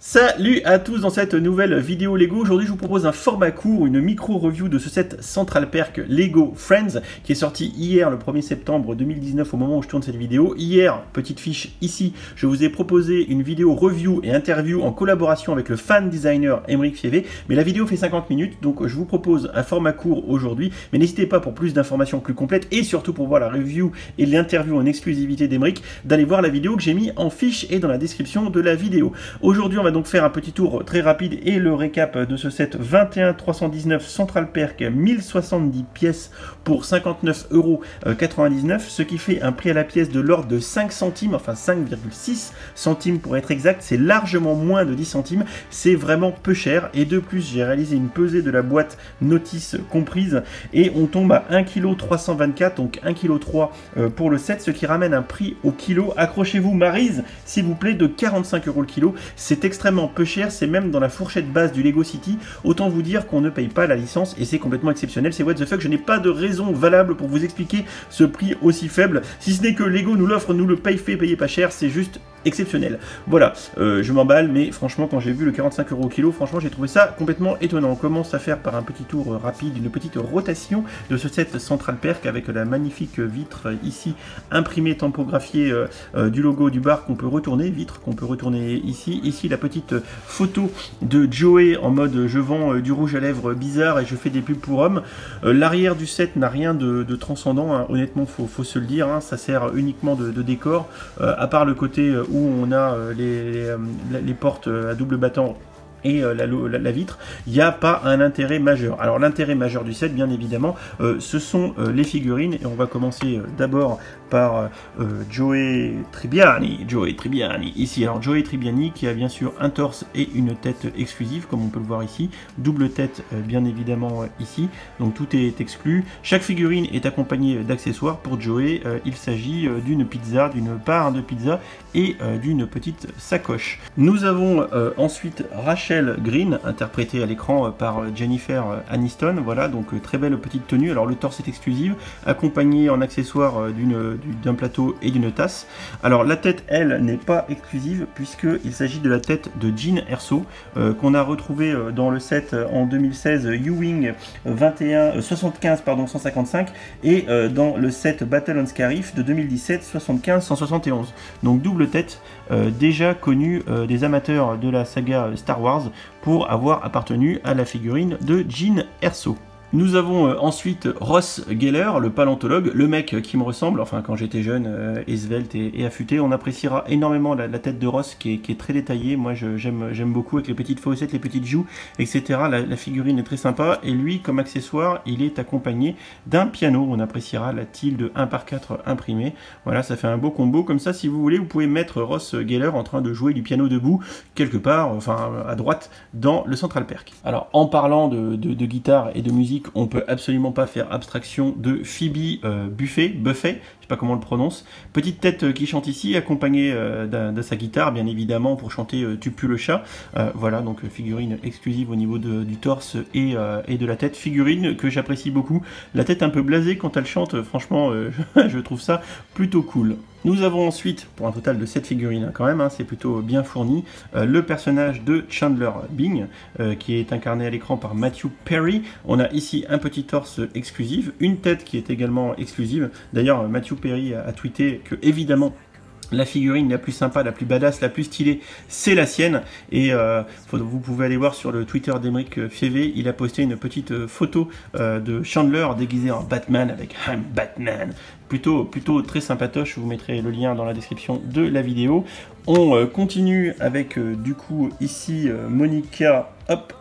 Salut à tous dans cette nouvelle vidéo Lego. Aujourd'hui je vous propose un format court, une micro-review de ce set Central Perk Lego Friends qui est sorti hier le 1er septembre 2019 au moment où je tourne cette vidéo. Hier, petite fiche ici, je vous ai proposé une vidéo review et interview en collaboration avec le fan designer Aymeric Fievé, mais la vidéo fait 50 minutes donc je vous propose un format court aujourd'hui, mais n'hésitez pas pour plus d'informations plus complètes et surtout pour voir la review et l'interview en exclusivité d'Aymeric d'aller voir la vidéo que j'ai mis en fiche et dans la description de la vidéo. Aujourd'hui on va donc faire un petit tour très rapide et le récap de ce set 21319 Central Perk 1070 pièces pour 59,99 €, ce qui fait un prix à la pièce de l'ordre de 5 centimes, enfin 5,6 centimes pour être exact, c'est largement moins de 10 centimes, c'est vraiment peu cher et de plus j'ai réalisé une pesée de la boîte notice comprise et on tombe à 1,324 kg, donc 1,3 kg pour le set, ce qui ramène un prix au kilo, accrochez-vous Maryse s'il vous plaît, de 45 € le kilo, c'est extrêmement peu cher, c'est même dans la fourchette basse du Lego City, autant vous dire qu'on ne paye pas la licence et c'est complètement exceptionnel, c'est what the fuck, je n'ai pas de raison valable pour vous expliquer ce prix aussi faible, si ce n'est que Lego nous l'offre, nous le fait payer pas cher, c'est juste exceptionnel. Voilà, je m'emballe, mais franchement quand j'ai vu le 45 € au kilo, franchement j'ai trouvé ça complètement étonnant. On commence à faire par un petit tour rapide, une petite rotation de ce set Central Perk avec la magnifique vitre ici imprimée, tampographiée du logo du bar qu'on peut retourner, vitre qu'on peut retourner ici la petite photo de Joey en mode je vends du rouge à lèvres bizarre et je fais des pubs pour hommes. L'arrière du set n'a rien de transcendant, hein. Honnêtement faut se le dire, hein. Ça sert uniquement de décor, à part le côté où on a les portes à double battant et la vitre, il n'y a pas un intérêt majeur. Alors l'intérêt majeur du set, bien évidemment, ce sont les figurines, et on va commencer d'abord par Joey Tribbiani, ici. Alors Joey Tribbiani qui a bien sûr un torse et une tête exclusive, comme on peut le voir ici, double tête bien évidemment ici, donc tout est exclu. Chaque figurine est accompagnée d'accessoires. Pour Joey, il s'agit d'une pizza, d'une part de pizza et d'une petite sacoche. Nous avons ensuite Rachel Green, interprétée à l'écran par Jennifer Aniston, voilà, donc très belle petite tenue. Alors le torse est exclusif, accompagné en accessoire d'un plateau et d'une tasse. Alors la tête, elle, n'est pas exclusive puisqu'il s'agit de la tête de Jean Erso qu'on a retrouvé dans le set en 2016 Ewing 75 155 et dans le set Battle on Scarif de 2017 75 171. Donc double tête, déjà connue des amateurs de la saga Star Wars pour avoir appartenu à la figurine de Jean Erso. Nous avons ensuite Ross Geller, le paléontologue, le mec qui me ressemble, enfin quand j'étais jeune, et svelte et affûté. On appréciera énormément la tête de Ross qui est très détaillée. Moi j'aime beaucoup avec les petites fossettes, les petites joues, etc. La figurine est très sympa et lui comme accessoire il est accompagné d'un piano. On appréciera la tilde 1/4 imprimée. Voilà, ça fait un beau combo. Comme ça, si vous voulez, vous pouvez mettre Ross Geller en train de jouer du piano debout quelque part, enfin à droite dans le Central Perk. Alors en parlant de guitare et de musique, on peut absolument pas faire abstraction de Phoebe Buffet, je sais pas comment on le prononce, petite tête qui chante ici, accompagnée de sa guitare, bien évidemment, pour chanter Tu pues le chat. Voilà, donc figurine exclusive au niveau du torse et de la tête, figurine que j'apprécie beaucoup. La tête un peu blasée quand elle chante, franchement, je trouve ça plutôt cool. Nous avons ensuite, pour un total de 7 figurines quand même, hein, c'est plutôt bien fourni, le personnage de Chandler Bing, qui est incarné à l'écran par Matthew Perry. On a ici un petit torse exclusif, une tête qui est également exclusive. D'ailleurs, Matthew Perry a tweeté que, évidemment, la figurine la plus sympa, la plus badass, la plus stylée, c'est la sienne. Et vous pouvez aller voir sur le Twitter d'Aymeric Fievé, il a posté une petite photo de Chandler déguisé en Batman avec I'm Batman. Plutôt très sympatoche, je vous mettrai le lien dans la description de la vidéo. On continue avec du coup ici Monica, hop,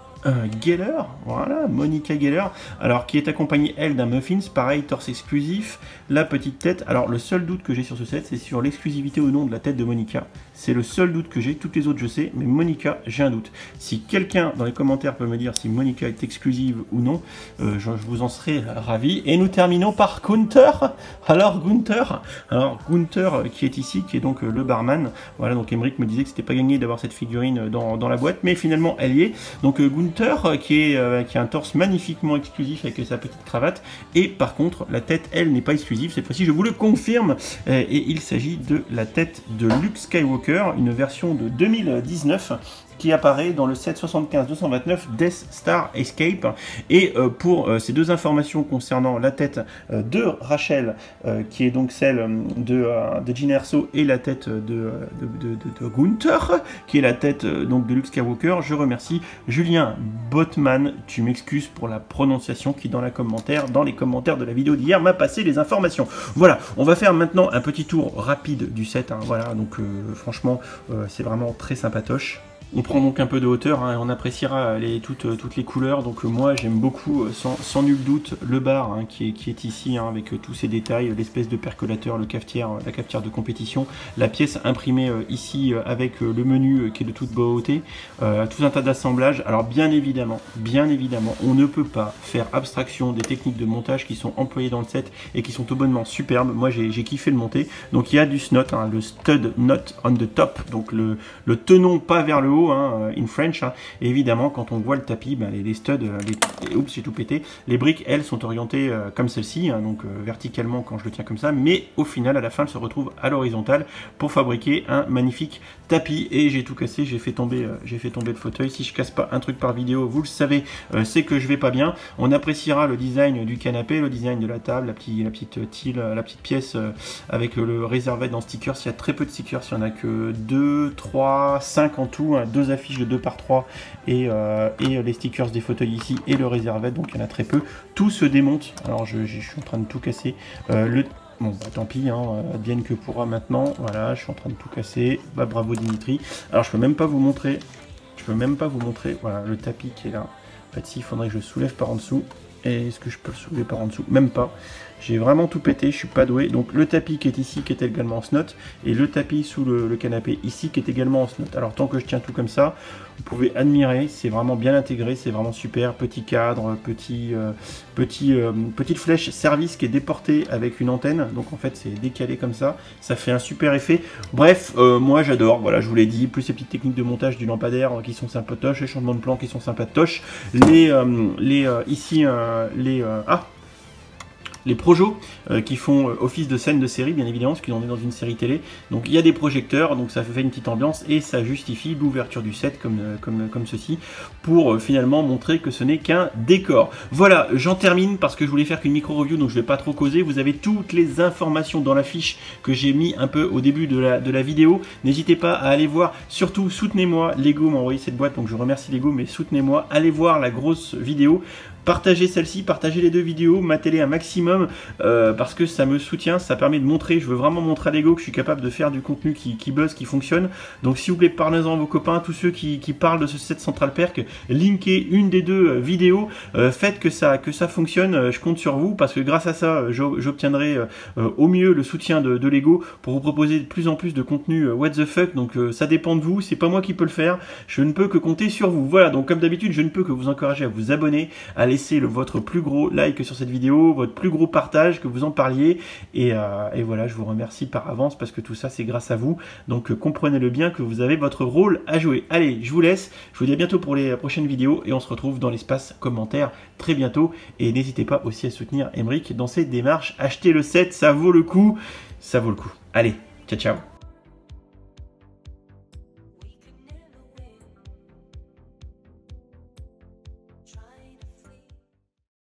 Geller, voilà, Monica Geller, alors qui est accompagnée elle d'un Muffins, pareil, torse exclusif, la petite tête. Alors le seul doute que j'ai sur ce set, c'est sur l'exclusivité ou non de la tête de Monica. C'est le seul doute que j'ai, toutes les autres je sais, mais Monica, j'ai un doute. Si quelqu'un dans les commentaires peut me dire si Monica est exclusive ou non, je vous en serai ravi. Et nous terminons par Gunther. Alors Gunther qui est ici, qui est donc le barman. Voilà, donc Aymeric me disait que c'était pas gagné d'avoir cette figurine dans la boîte, mais finalement elle y est. Donc Gunther qui a un torse magnifiquement exclusif avec sa petite cravate, et par contre la tête elle n'est pas exclusive, cette fois-ci je vous le confirme, et il s'agit de la tête de Luke Skywalker, une version de 2019 qui apparaît dans le set 75-229 Death Star Escape. Et pour ces deux informations concernant la tête de Rachel, qui est donc celle de Jyn Erso, et la tête de Gunther, qui est la tête donc de Luke Skywalker, je remercie Julien Botman. Tu m'excuses pour la prononciation qui dans les commentaires de la vidéo d'hier m'a passé les informations. Voilà, on va faire maintenant un petit tour rapide du set, hein, voilà, donc franchement c'est vraiment très sympatoche. On prend donc un peu de hauteur, hein, et on appréciera toutes les couleurs. Donc moi j'aime beaucoup, sans nul doute, le bar, hein, qui est ici, hein, avec tous ces détails, l'espèce de percolateur, la cafetière de compétition, la pièce imprimée ici avec le menu qui est de toute beauté, tout un tas d'assemblages. Alors bien évidemment, on ne peut pas faire abstraction des techniques de montage qui sont employées dans le set et qui sont tout bonnement superbes. Moi j'ai kiffé le monter. Donc il y a du snot, hein, le stud knot on the top, donc le tenon pas vers le haut, hein, in French, hein. Et évidemment quand on voit le tapis, ben, les studs, oups j'ai tout pété, les briques elles sont orientées comme celle-ci, hein, donc verticalement quand je le tiens comme ça, mais au final à la fin elles se retrouvent à l'horizontale pour fabriquer un magnifique tapis. Et j'ai tout cassé, j'ai fait tomber le fauteuil. Si je casse pas un truc par vidéo, vous le savez, c'est que je vais pas bien. On appréciera le design du canapé, le design de la table, la petite pièce avec le réservette dans stickers. Il y a très peu de stickers, il y en a que 2, 3, 5 en tout, hein, 2 affiches de 2 par 3 et les stickers des fauteuils ici et le réservette, donc il y en a très peu. Tout se démonte. Alors je suis en train de tout casser. Bon bah tant pis, hein, advienne que pourra maintenant. Voilà, je suis en train de tout casser. Bah bravo Dimitri. Alors je peux même pas vous montrer. Voilà le tapis qui est là. En fait, il faudrait que je soulève par en dessous. Et est-ce que je peux le soulever par en dessous? Même pas. J'ai vraiment tout pété, je suis pas doué. Donc le tapis qui est ici, qui est également en snot, et le tapis sous le canapé ici, qui est également en snot. Alors tant que je tiens tout comme ça, vous pouvez admirer, c'est vraiment bien intégré, c'est vraiment super. Petit cadre, petite flèche service qui est déportée avec une antenne. Donc en fait c'est décalé comme ça fait un super effet. Bref, moi j'adore, voilà, je vous l'ai dit, plus ces petites techniques de montage du lampadaire qui sont sympatoches, les changements de plan qui sont sympatoches, les projos qui font office de scène de série, bien évidemment, parce qu'on est dans une série télé. Donc il y a des projecteurs, donc ça fait une petite ambiance et ça justifie l'ouverture du set comme ceci, pour finalement montrer que ce n'est qu'un décor. Voilà, j'en termine parce que je voulais faire qu'une micro-review, donc je vais pas trop causer. Vous avez toutes les informations dans la fiche que j'ai mis un peu au début de la vidéo. N'hésitez pas à aller voir, surtout soutenez-moi. Lego m'a envoyé cette boîte, donc je remercie Lego, mais soutenez-moi. Allez voir la grosse vidéo. Partagez celle-ci, partagez les deux vidéos, matez-les un maximum parce que ça me soutient, ça permet de montrer, je veux vraiment montrer à Lego que je suis capable de faire du contenu qui buzz, qui fonctionne. Donc s'il vous plaît, parlez-en à vos copains, tous ceux qui parlent de ce set Central Perk, linkez une des deux vidéos, faites que ça fonctionne, je compte sur vous parce que grâce à ça, j'obtiendrai au mieux le soutien de Lego pour vous proposer de plus en plus de contenu what the fuck. Donc ça dépend de vous, c'est pas moi qui peux le faire, je ne peux que compter sur vous. Voilà, donc comme d'habitude, je ne peux que vous encourager à vous abonner, à laisser votre plus gros like sur cette vidéo, votre plus gros partage, que vous en parliez, et voilà, je vous remercie par avance parce que tout ça c'est grâce à vous, donc comprenez-le bien que vous avez votre rôle à jouer. Allez, je vous laisse, je vous dis à bientôt pour les prochaines vidéos et on se retrouve dans l'espace commentaire très bientôt, et n'hésitez pas aussi à soutenir Aymeric dans ses démarches, achetez le set, ça vaut le coup, Allez, ciao ciao.